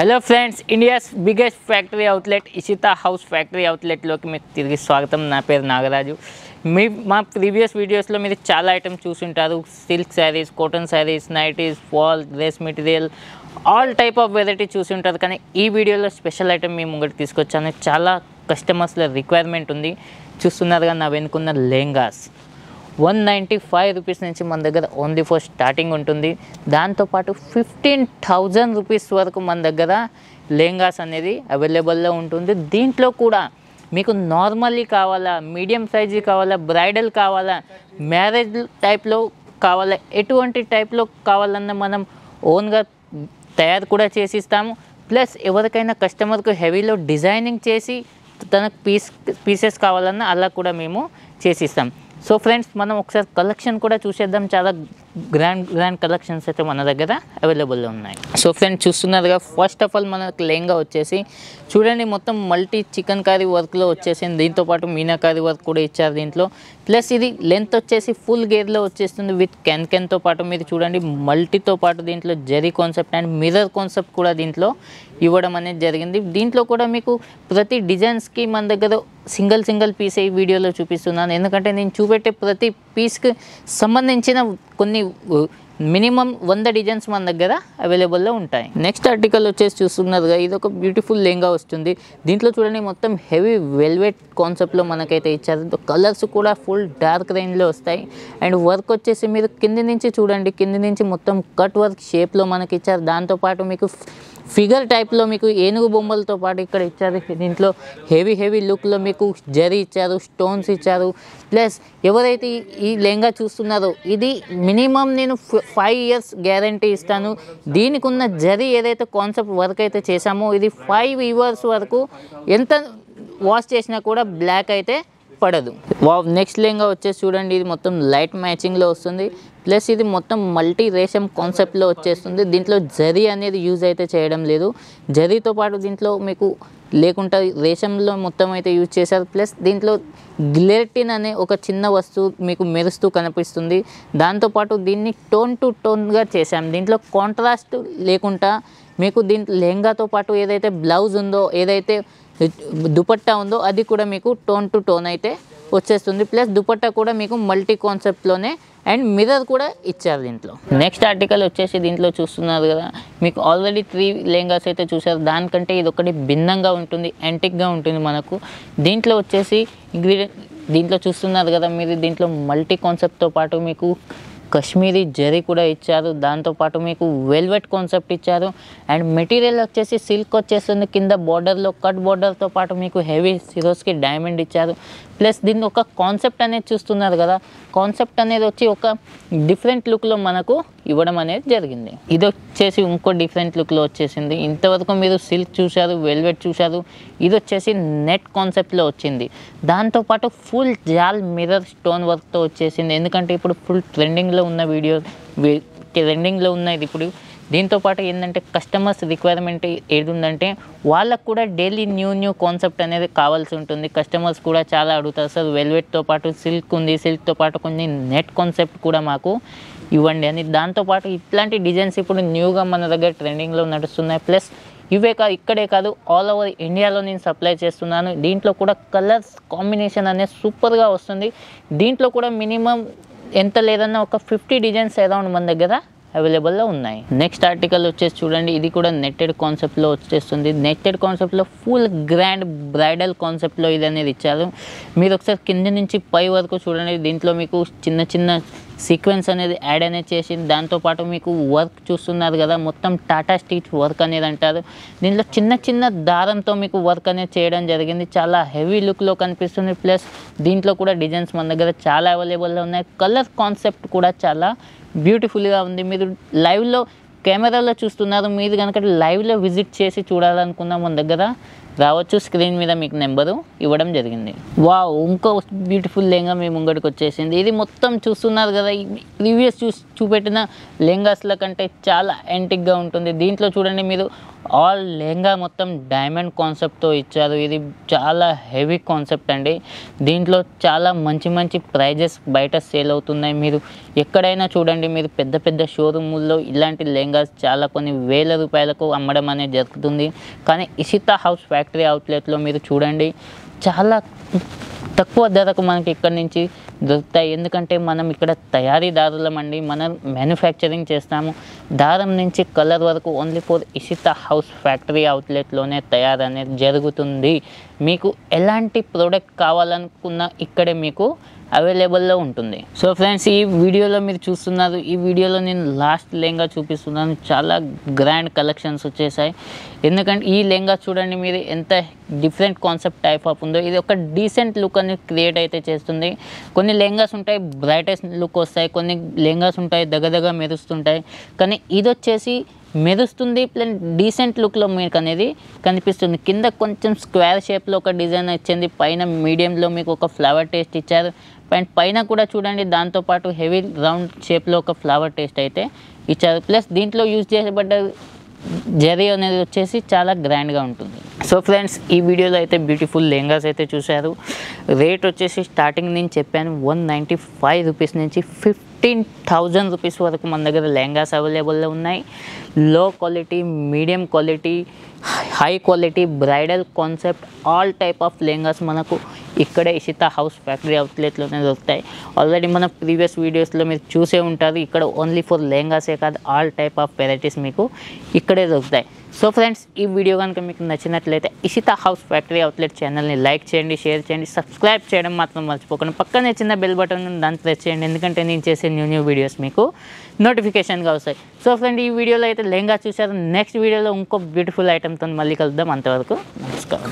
Hello friends, India's biggest factory outlet Ishita house factory అవుట్లెట్లోకి మీకు తిరిగి స్వాగతం. నా పేరు నాగరాజు. మా ప్రీవియస్ వీడియోస్లో మీరు చాలా ఐటమ్స్ చూసుంటారు. Silk saris, cotton saris, nighties, fall, dress material, all type of variety చూసి ఉంటారు. కానీ ఈ వీడియోలో స్పెషల్ ఐటమ్ మేము ముంగటి తీసుకొచ్చాను. చాలా కస్టమర్స్ల రిక్వైర్మెంట్ ఉంది. చూస్తున్నారుగా నా వెనుకున్న లెహంగాస్ 195 రూపీస్ నుంచి మన దగ్గర ఓన్లీ ఫర్ స్టార్టింగ్ ఉంటుంది. దాంతోపాటు 15,000 రూపీస్ వరకు మన దగ్గర లెహంగాస్ అనేది అవైలబుల్లో ఉంటుంది. దీంట్లో కూడా మీకు నార్మల్లీ కావాలా, మీడియం సైజు కావాలా, బ్రైడల్ కావాలా, మ్యారేజ్ టైప్లో కావాలా, ఎటువంటి టైప్లో కావాలన్నా మనం ఓన్గా తయారు కూడా చేసిస్తాము. ప్లస్ ఎవరికైనా కస్టమర్కు హెవీలో డిజైనింగ్ చేసి తనకు పీసెస్ కావాలన్నా అలా కూడా మేము చేసిస్తాం. సో ఫ్రెండ్స్, మనం ఒకసారి కలెక్షన్ కూడా చూసేద్దాం. చాలా గ్రాండ్ కలెక్షన్స్ అయితే మన దగ్గర అవైలబుల్లో ఉన్నాయి. సో ఫ్రెండ్స్, చూస్తున్నారుగా, ఫస్ట్ ఆఫ్ ఆల్ మనకు లెహంగా వచ్చేసి చూడండి, మొత్తం మల్టీ చికెన్ కర్రీ వర్క్లో వచ్చేసింది. దీంతోపాటు మీనాకారీ వర్క్ కూడా ఇచ్చారు దీంట్లో. ప్లస్ ఇది లెంత్ వచ్చేసి ఫుల్ గేర్లో వచ్చేస్తుంది విత్ కెన్తో పాటు. మీరు చూడండి, మల్టీతో పాటు దీంట్లో zari concept and mirror concept కూడా దీంట్లో ఇవ్వడం అనేది జరిగింది. దీంట్లో కూడా మీకు ప్రతి డిజైన్స్కి మన దగ్గర సింగిల్ పీస్ ఈ వీడియోలో చూపిస్తున్నాను. ఎందుకంటే నేను చూపెట్టే ప్రతి పీస్కి సంబంధించిన కొన్ని మినిమం 100 డిజైన్స్ మన దగ్గర అవైలబుల్లో ఉంటాయి. నెక్స్ట్ ఆర్టికల్ వచ్చేసి చూస్తున్నదిగా, ఇది ఒక బ్యూటిఫుల్ లెహంగా వస్తుంది. దీంట్లో చూడండి, మొత్తం హెవీ వెల్వెట్ కాన్సెప్ట్లో మనకైతే ఇచ్చారు. కలర్స్ కూడా ఫుల్ డార్క్ రేంజ్లో వస్తాయి. అండ్ వర్క్ వచ్చేసి మీరు కింది నుంచి చూడండి, కింది నుంచి మొత్తం కట్ వర్క్ షేప్లో మనకి ఇచ్చారు. దాంతోపాటు మీకు ఫిగర్ టైప్లో మీకు ఏనుగు బొమ్మలతో పాటు ఇక్కడ ఇచ్చారు. దీంట్లో హెవీ లుక్లో మీకు జరీ ఇచ్చారు, స్టోన్స్ ఇచ్చారు. ప్లస్ ఎవరైతే ఈ లెహంగా చూస్తున్నారో ఇది మినిమం నేను 5 years గ్యారంటీ ఇస్తాను. దీనికి ఉన్న జరీ ఏదైతే కాన్సెప్ట్ వర్క్ అయితే చేశామో ఇది 5 years వరకు ఎంత వాష్ చేసినా కూడా బ్లాక్ అయితే పడదు. నెక్స్ట్ లెహంగా వచ్చేసి చూడండి, ఇది మొత్తం లైట్ మ్యాచింగ్లో వస్తుంది. ప్లస్ ఇది మొత్తం మల్టీ రేషం కాన్సెప్ట్లో వచ్చేస్తుంది. దీంట్లో జరీ అనేది యూజ్ అయితే చేయడం లేదు. జరీతో పాటు దీంట్లో మీకు లేకుండా రేషంలో మొత్తం అయితే యూజ్ చేశారు. ప్లస్ దీంట్లో గ్లెటిన్ అనే ఒక చిన్న వస్తువు మీకు మెరుస్తూ కనిపిస్తుంది. దాంతోపాటు దీన్ని టోన్ టు టోన్గా చేశాం. దీంట్లో కాంట్రాస్ట్ లేకుండా మీకు దీంట్లో లెహంగాతో పాటు ఏదైతే బ్లౌజ్ ఉందో, ఏదైతే దుపట్టా ఉందో అది కూడా మీకు టోన్ టు టోన్ అయితే వచ్చేస్తుంది. ప్లస్ దుపట్టా కూడా మీకు మల్టీ కాన్సెప్ట్లోనే అండ్ మిర్రర్ కూడా ఇచ్చారు దీంట్లో. నెక్స్ట్ ఆర్టికల్ వచ్చేసి దీంట్లో చూస్తున్నారు కదా, మీకు ఆల్రెడీ 3 లెహంగాస్ అయితే చూసారు. దానికంటే ఇది ఒకటి భిన్నంగా ఉంటుంది, యాంటిక్గా ఉంటుంది మనకు. దీంట్లో వచ్చేసి దీంట్లో చూస్తున్నారు కదా మీరు, దీంట్లో మల్టీ కాన్సెప్ట్తో పాటు మీకు కాశ్మీరీ జరీ కూడా ఇచ్చారు. దాంతోపాటు మీకు వెల్వెట్ కాన్సెప్ట్ ఇచ్చారు. అండ్ మెటీరియల్ వచ్చేసి సిల్క్ వచ్చేస్తుంది. కింద బార్డర్లో కట్ బార్డర్తో పాటు మీకు హెవీ సిరోస్కి డైమండ్ ఇచ్చారు. ప్లస్ దీన్ని ఒక కాన్సెప్ట్ అనేది చూస్తున్నారు కదా, కాన్సెప్ట్ అనేది వచ్చి ఒక డిఫరెంట్ లుక్లో మనకు ఇవ్వడం అనేది జరిగింది. ఇది వచ్చేసి ఇంకో డిఫరెంట్ లుక్లో వచ్చేసింది. ఇంతవరకు మీరు సిల్క్ చూశారు, వెల్వెట్ చూశారు. ఇది వచ్చేసి నెట్ కాన్సెప్ట్లో వచ్చింది. దాంతోపాటు ఫుల్ జాల్ మిర్రర్ స్టోన్ వర్క్తో వచ్చేసింది. ఎందుకంటే ఇప్పుడు ఫుల్ ట్రెండింగ్లో ఉన్న ట్రెండింగ్లో ఉన్నది ఇప్పుడు. దీంతోపాటు ఏంటంటే కస్టమర్స్ రిక్వైర్మెంట్ ఏది ఉందంటే వాళ్ళకు కూడా డైలీ న్యూ కాన్సెప్ట్ అనేది కావాల్సి ఉంటుంది. కస్టమర్స్ కూడా చాలా అడుగుతారు, సార్ వెల్వెట్తో పాటు సిల్క్ ఉంది, సిల్క్తో పాటు కొన్ని నెట్ కాన్సెప్ట్ కూడా మాకు ఇవ్వండి అని. దాంతోపాటు ఇట్లాంటి డిజైన్స్ ఇప్పుడు న్యూగా మన దగ్గర ట్రెండింగ్లో నడుస్తున్నాయి. ప్లస్ ఇక్కడే కాదు, ఆల్ ఓవర్ ఇండియాలో నేను సప్లై చేస్తున్నాను. దీంట్లో కూడా కలర్స్ కాంబినేషన్ అనేది సూపర్గా వస్తుంది. దీంట్లో కూడా మినిమం ఎంత లేదన్నా ఒక 50 డిజైన్స్ అరౌండ్ మన దగ్గర అవైలబుల్లో ఉన్నాయి. నెక్స్ట్ ఆర్టికల్ వచ్చేసి చూడండి, ఇది కూడా నెట్టెడ్ కాన్సెప్ట్లో వచ్చేస్తుంది. నెట్టెడ్ కాన్సెప్ట్లో ఫుల్ గ్రాండ్ బ్రైడల్ కాన్సెప్ట్లో ఇది అనేది ఇచ్చారు. మీరు ఒకసారి కింద నుంచి పై వరకు చూడండి. దీంట్లో మీకు చిన్న సీక్వెన్స్ అనేది యాడ్ అనేది చేసింది. దాంతోపాటు మీకు వర్క్ చూస్తున్నారు కదా, మొత్తం టాటా స్టిచ్ వర్క్ అనేది అంటారు. దీంట్లో చిన్న దారంతో మీకు వర్క్ అనేది చేయడం జరిగింది. చాలా హెవీ లుక్లో కనిపిస్తుంది. ప్లస్ దీంట్లో కూడా డిజైన్స్ మన దగ్గర చాలా అవైలబుల్లో ఉన్నాయి. కలర్ కాన్సెప్ట్ కూడా చాలా బ్యూటిఫుల్గా ఉంది. మీరు లైవ్లో కెమెరాలో చూస్తున్నారు. మీరు కనుక లైవ్లో విజిట్ చేసి చూడాలనుకున్న మన దగ్గర రావచ్చు. స్క్రీన్ మీద మీకు నెంబరు ఇవ్వడం జరిగింది. ఇంకో బ్యూటిఫుల్ లెహంగా మీ ముంగడికి వచ్చేసింది. ఇది మొత్తం చూస్తున్నారు కదా, ప్రీవియస్ చూపెట్టిన లెహంగాస్ల కంటే చాలా యాంటిక్గా ఉంటుంది. దీంట్లో చూడండి, మీరు ఆల్ లెహంగా మొత్తం డైమండ్ కాన్సెప్ట్తో ఇచ్చారు. ఇది చాలా హెవీ కాన్సెప్ట్ అండి. దీంట్లో చాలా మంచి మంచి ప్రైజెస్ బయట సేల్ అవుతున్నాయి. మీరు ఎక్కడైనా చూడండి, మీరు పెద్ద పెద్ద షోరూముల్లో ఇలాంటి లెహంగాస్ చాలా కొన్ని వేల రూపాయలకు అమ్మడం అనేది జరుగుతుంది. కానీ ఇషితా హౌస్ ఫ్యాక్టరీ అవుట్లెట్లో మీరు చూడండి, చాలా తక్కువ ధరకు మనకి ఇక్కడ నుంచి దొరుకుతాయి. ఎందుకంటే మనం ఇక్కడ తయారీదారులమండి, మనం మ్యానుఫ్యాక్చరింగ్ చేస్తాము. దారం నుంచి కలర్ వరకు only for Ishita house factory అవుట్లెట్లోనే తయారు అనేది జరుగుతుంది. మీకు ఎలాంటి ప్రోడక్ట్ కావాలనుకున్నా ఇక్కడే మీకు అవైలబుల్లో ఉంటుంది. సో ఫ్రెండ్స్, ఈ వీడియోలో మీరు చూస్తున్నారు, ఈ వీడియోలో నేను లాస్ట్ లెహంగా చూపిస్తున్నాను. చాలా గ్రాండ్ కలెక్షన్స్ వచ్చేసాయి. ఎందుకంటే ఈ లెహంగా చూడండి, మీరు ఎంత డిఫరెంట్ కాన్సెప్ట్ టైప్ ఆఫ్ ఉందో. ఇది ఒక డీసెంట్ లుక్ అని క్రియేట్ అయితే చేస్తుంది. కొన్ని లెహంగాస్ ఉంటాయి బ్రైటెస్ట్ లుక్ వస్తాయి, కొన్ని లెహంగాస్ ఉంటాయి దగ్గర మెరుస్తుంటాయి. కానీ ఇది వచ్చేసి మెరుస్తుంది ప్లస్ డీసెంట్ లుక్లో మీకు అనేది కనిపిస్తుంది. కింద కొంచెం స్క్వేర్ షేప్లో ఒక డిజైన్ వచ్చింది, పైన మీడియంలో మీకు ఒక ఫ్లవర్ టేస్ట్ ఇచ్చారు. పైన కూడా చూడండి, దాంతోపాటు హెవీ రౌండ్ షేప్లో ఒక ఫ్లవర్ టేస్ట్ అయితే ఇచ్చారు. ప్లస్ దీంట్లో యూజ్ చేయబడ్డ జరీ అనేది వచ్చేసి చాలా గ్రాండ్గా ఉంటుంది. సో ఫ్రెండ్స్, ఈ వీడియోలో అయితే బ్యూటిఫుల్ లెహంగాస్ అయితే చూశారు. రేట్ వచ్చేసి స్టార్టింగ్ నేను చెప్పాను 195 రూపీస్ నుంచి 15,000 రూపీస్ వరకు మన దగ్గర లెహంగాస్ అవైలబుల్లో ఉన్నాయి. లో quality, medium quality, high quality, bridal concept, all type of lehengas మనకు ఇక్కడే ఇషితా హౌస్ ఫ్యాక్టరీ అవుట్లెట్లోనే దొరుకుతాయి. ఆల్రెడీ మన ప్రీవియస్ వీడియోస్లో మీరు చూసే ఉంటారు. ఇక్కడ ఓన్లీ ఫర్ లెహంగాసే కాదు, ఆల్ టైప్ ఆఫ్ వెరైటీస్ మీకు ఇక్కడే దొరుకుతాయి. సో ఫ్రెండ్స్, ఈ వీడియో కనుక మీకు నచ్చినట్లయితే ఇషితా హౌస్ ఫ్యాక్టరీ అవుట్లెట్ ఛానల్ని లైక్ చేయండి, షేర్ చేయండి, సబ్స్క్రైబ్ చేయడం మాత్రం మర్చిపోకండి. పక్కనే చిన్న బెల్ బటన్ దాన్ని ప్రెస్ చేయండి, ఎందుకంటే నేను చేసే న్యూ వీడియోస్ మీకు నోటిఫికేషన్గా వస్తాయి. సో ఫ్రెండ్, ఈ వీడియోలో అయితే లెహంగా చూసారు. నెక్స్ట్ వీడియోలో ఇంకో బ్యూటిఫుల్ ఐటమ్తో మళ్ళీ కలుద్దాం. అంతవరకు నమస్కారం.